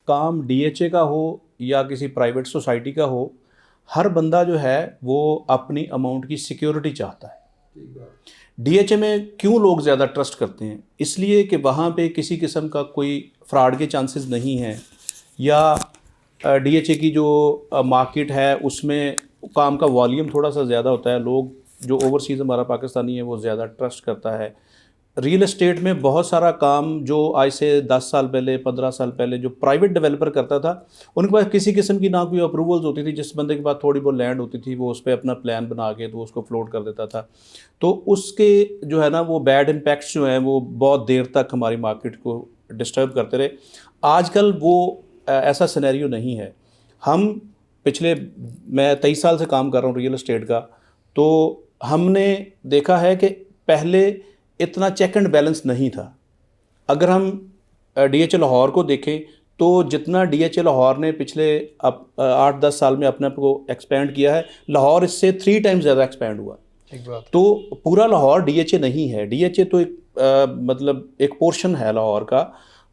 काम डीएचए का हो या किसी प्राइवेट सोसाइटी का हो, हर बंदा जो है वो अपनी अमाउंट की सिक्योरिटी चाहता है। डीएचए में क्यों लोग ज़्यादा ट्रस्ट करते हैं? इसलिए कि वहाँ पे किसी किस्म का कोई फ्रॉड के चांसेस नहीं हैं, या डीएचए की जो मार्केट है उसमें काम का वॉल्यूम थोड़ा सा ज़्यादा होता है। लोग जो ओवरसीज़ हमारा पाकिस्तानी है वो ज़्यादा ट्रस्ट करता है। रियल एस्टेट में बहुत सारा काम जो आज से 10 साल पहले, 15 साल पहले जो प्राइवेट डेवलपर करता था, उनके पास किसी किस्म की ना कोई अप्रूवल्स होती थी। जिस बंदे के पास थोड़ी बहुत लैंड होती थी वो उस पर अपना प्लान बना के तो उसको फ्लोट कर देता था। तो उसके जो है ना वो बैड इम्पैक्ट्स जो हैं वो बहुत देर तक हमारी मार्केट को डिस्टर्ब करते रहे। आजकल वो ऐसा सिनेरियो नहीं है। हम पिछले मैं 23 साल से काम कर रहा हूँ रियल एस्टेट का, तो हमने देखा है कि पहले इतना चेक एंड बैलेंस नहीं था। अगर हम डीएचए लाहौर को देखें तो जितना डीएचए लाहौर ने पिछले 8-10 साल में अपने आप को एक्सपेंड किया है, लाहौर इससे 3 टाइम्स ज़्यादा एक्सपेंड हुआ। तो पूरा लाहौर डीएचए नहीं है। डीएचए तो एक मतलब एक पोर्शन है लाहौर का।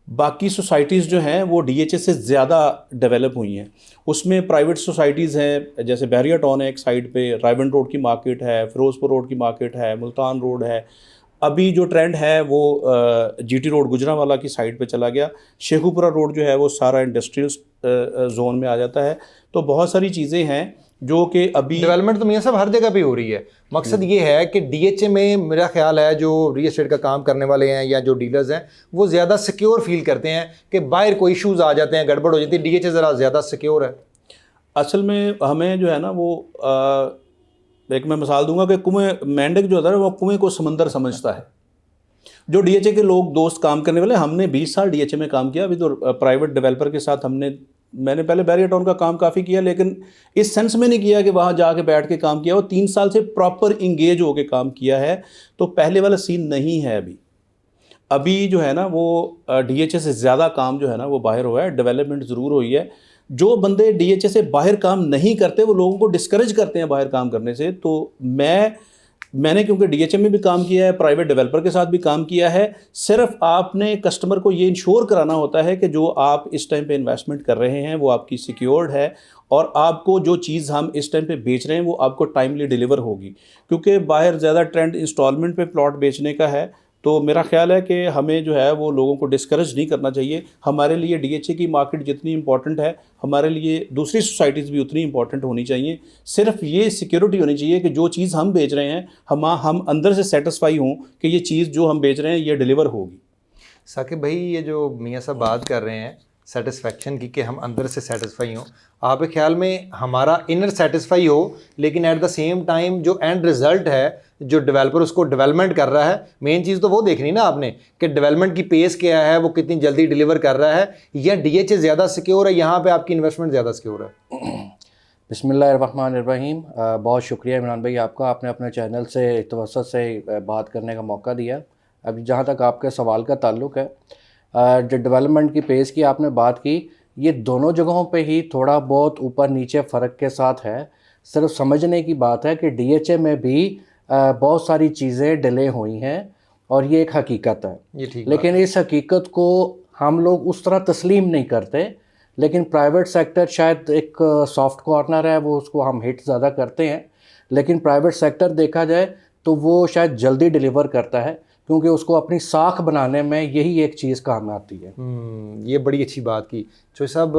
बाकी सोसाइटीज़ जो हैं वो डीएचए से ज़्यादा डेवलप हुई हैं। उसमें प्राइवेट सोसाइटीज़ हैं, जैसे बहरिया टाउन है एक साइड पे, रायबन रोड की मार्केट है, फिरोज़पुर रोड की मार्केट है, मुल्तान रोड है। अभी जो ट्रेंड है वो जीटी रोड गुजरांवाला की साइड पे चला गया। शेखुपुरा रोड जो है वो सारा इंडस्ट्रियल जोन में आ जाता है। तो बहुत सारी चीज़ें हैं जो कि अभी डेवलपमेंट तो मियां साहब हर जगह पे हो रही है। मकसद ये है कि डीएचए में मेरा ख्याल है जो रियल एस्टेट का काम करने वाले हैं या जो डीलर्स हैं वो ज़्यादा सिक्योर फील करते हैं कि बाहर कोई इशूज़ आ जाते हैं, गड़बड़ हो जाती है, डीएचए ज़रा ज़्यादा सिक्योर है। असल में हमें जो है ना वो एक मैं मिसाल दूंगा कि कुएं, मेंढक जो होता है वो कुएं को समंदर समझता है। जो डीएचए के लोग दोस्त काम करने वाले, हमने 20 साल डीएचए में काम किया। अभी तो प्राइवेट डेवलपर के साथ मैंने पहले बैरियर टाउन का काम काफ़ी किया, लेकिन इस सेंस में नहीं किया कि वहाँ जाके बैठ के काम किया। वो 3 साल से प्रॉपर इंगेज होके काम किया है। तो पहले वाला सीन नहीं है अभी। अभी जो है ना वो डीएचए से ज़्यादा काम जो है ना वो बाहर हुआ है। डेवलपमेंट ज़रूर हुई है। जो बंदे डीएचए से बाहर काम नहीं करते वो लोगों को डिस्करेज करते हैं बाहर काम करने से। तो मैंने क्योंकि डीएचए में भी काम किया है, प्राइवेट डेवलपर के साथ भी काम किया है। सिर्फ आपने कस्टमर को ये इंश्योर कराना होता है कि जो आप इस टाइम पे इन्वेस्टमेंट कर रहे हैं वो आपकी सिक्योर्ड है, और आपको जो चीज़ हम इस टाइम पे बेच रहे हैं वो आपको टाइमली डिलीवर होगी। क्योंकि बाहर ज़्यादा ट्रेंड इंस्टॉलमेंट पे प्लॉट बेचने का है। तो मेरा ख्याल है कि हमें जो है वो लोगों को डिस्करेज नहीं करना चाहिए। हमारे लिए डीएचए की मार्केट जितनी इंपॉर्टेंट है, हमारे लिए दूसरी सोसाइटीज़ भी उतनी इंपॉर्टेंट होनी चाहिए। सिर्फ ये सिक्योरिटी होनी चाहिए कि जो चीज़ हम बेच रहे हैं हम अंदर से सेटिस्फाई हों कि ये चीज़ जो हम बेच रहे हैं ये डिलीवर होगी। साकिब भाई, ये जो मियां साहब बात कर रहे हैं सेटिस्फेक्शन की कि हम अंदर से सेटिस्फाई हों, आपके ख्याल में हमारा इनर सेटिस्फाई हो लेकिन एट द सेम टाइम जो एंड रिजल्ट है, जो डेवलपर उसको डेवलपमेंट कर रहा है, मेन चीज़ तो वो देखनी ना आपने कि डेवलपमेंट की पेस क्या है, वो कितनी जल्दी डिलीवर कर रहा है, या डीएचए ज़्यादा सिक्योर है, यहाँ पे आपकी इन्वेस्टमेंट ज़्यादा सिक्योर है? बिस्मिल्लाहिर्रहमानिर्रहीम। बहुत शुक्रिया इमरान भाई आपका, आपने अपने चैनल से तवज्जुह से बात करने का मौका दिया। अभी जहाँ तक आपके सवाल का ताल्लुक़ है, जो डेवलपमेंट की पेस की आपने बात की, ये दोनों जगहों पे ही थोड़ा बहुत ऊपर नीचे फ़र्क के साथ है। सिर्फ समझने की बात है कि डीएचए में भी बहुत सारी चीज़ें डिले हुई हैं और ये एक हकीकत है। ये ठीक, लेकिन इस हकीकत को हम लोग उस तरह तस्लीम नहीं करते। लेकिन प्राइवेट सेक्टर शायद एक सॉफ्ट कॉर्नर है, वो उसको हम हिट ज़्यादा करते हैं। लेकिन प्राइवेट सेक्टर देखा जाए तो वो शायद जल्दी डिलीवर करता है, क्योंकि उसको अपनी साख बनाने में यही एक चीज़ काम आती है। ये बड़ी अच्छी बात की चोई साहब।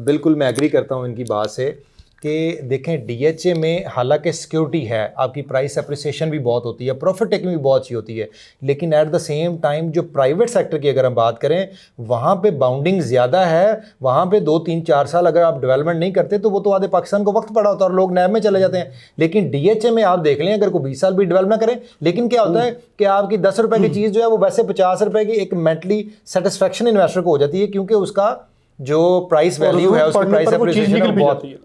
बिल्कुल मैं एग्री करता हूँ इनकी बात से कि देखें डीएचए में हालांकि सिक्योरिटी है, आपकी प्राइस अप्रिसिएशन भी बहुत होती है, प्रॉफिट टेकिंग भी बहुत अच्छी होती है, लेकिन एट द सेम टाइम जो प्राइवेट सेक्टर की अगर हम बात करें वहाँ पे बाउंडिंग ज़्यादा है। वहाँ पे 2-3-4 साल अगर आप डेवलपमेंट नहीं करते तो वो तो आधे पाकिस्तान को वक्त पड़ा होता है और लोग नैब में चले जाते हैं। लेकिन डीएचए में आप देख लें, अगर कोई 20 साल भी डेवलप ना करें, लेकिन क्या होता है कि आपकी 10 रुपये की चीज़ जो है वो वैसे 50 रुपये की एक मेंटली सेटिस्फेक्शन इन्वेस्टर को हो जाती है, क्योंकि उसका जो प्राइस वैल्यू है, उसकी प्राइस अप्रिसिएशन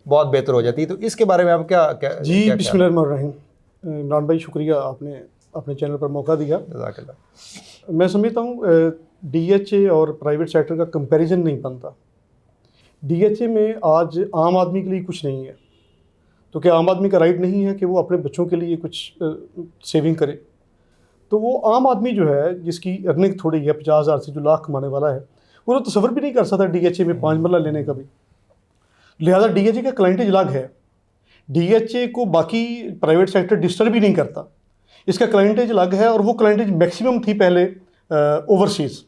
बहुत बेहतर हो जाती है। तो इसके बारे में आप क्या जी? बिस्मिल्लाहिर्रहमानिर्रहीम। इमरान भाई शुक्रिया, आपने अपने चैनल पर मौका दिया। मैं समझता हूँ डीएचए और प्राइवेट सेक्टर का कंपैरिजन नहीं बनता। डीएचए में आज आम आदमी के लिए कुछ नहीं है, तो क्या आम आदमी का राइट नहीं है कि वो अपने बच्चों के लिए कुछ सेविंग करे? तो वो आम आदमी जो है जिसकी अर्निंग थोड़ी है, 50,000 से जो लाख कमाने वाला है, वो तो तसव्वुर भी नहीं कर सकता DHA में 5 मरला लेने का भी। लिहाजा DHA का क्लाइंटेज अलग है। DHA को बाकी प्राइवेट सेक्टर डिस्टर्ब भी नहीं करता, इसका क्लाइंटेज अलग है। और वो क्लाइंटेज मैक्सिमम थी पहले ओवरसीज़।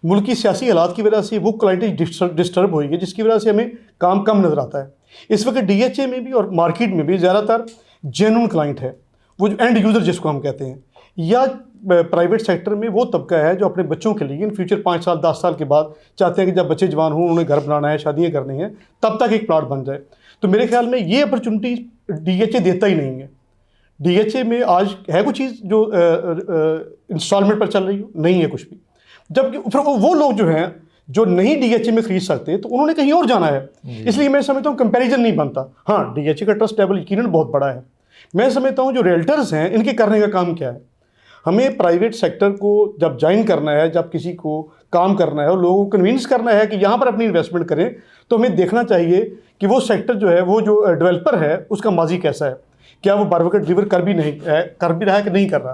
मुल्क की सियासी हालात की वजह से वो क्लाइंटेज डिस्टर्ब हुई है, जिसकी वजह से हमें काम कम नज़र आता है। इस वक्त DHA में भी और मार्केट में भी ज़्यादातर जेन्युइन क्लाइंट है, वो जो एंड यूज़र जिसको हम कहते हैं, या प्राइवेट सेक्टर में वो तबका है जो अपने बच्चों के लिए इन फ्यूचर 5 साल 10 साल के बाद चाहते हैं कि जब बच्चे जवान हों, उन्हें घर बनाना है, शादियाँ करनी हैं, तब तक एक प्लाट बन जाए। तो मेरे ख्याल में ये अपॉर्चुनिटी DHA देता ही नहीं है। DHA में आज है कुछ चीज़ जो इंस्टॉलमेंट पर चल रही हो, नहीं है कुछ भी। जबकि फिर वो लोग जो हैं जो नहीं DHA में खरीद सकते, तो उन्होंने कहीं और जाना है। इसलिए मैं समझता हूँ कंपैरिजन नहीं बनता। हाँ, DHA का ट्रस्ट लेवल यकीनन बहुत बड़ा है। मैं समझता हूँ जो रियल्टर्स हैं इनके करने का काम क्या है। हमें प्राइवेट सेक्टर को जब ज्वाइन करना है, जब किसी को काम करना है और लोगों को कन्विंस करना है कि यहाँ पर अपनी इन्वेस्टमेंट करें, तो हमें देखना चाहिए कि वो सेक्टर जो है, वो जो डेवलपर है, उसका माजी कैसा है, क्या वो बारवकत डिलीवर कर भी रहा है कि नहीं कर रहा।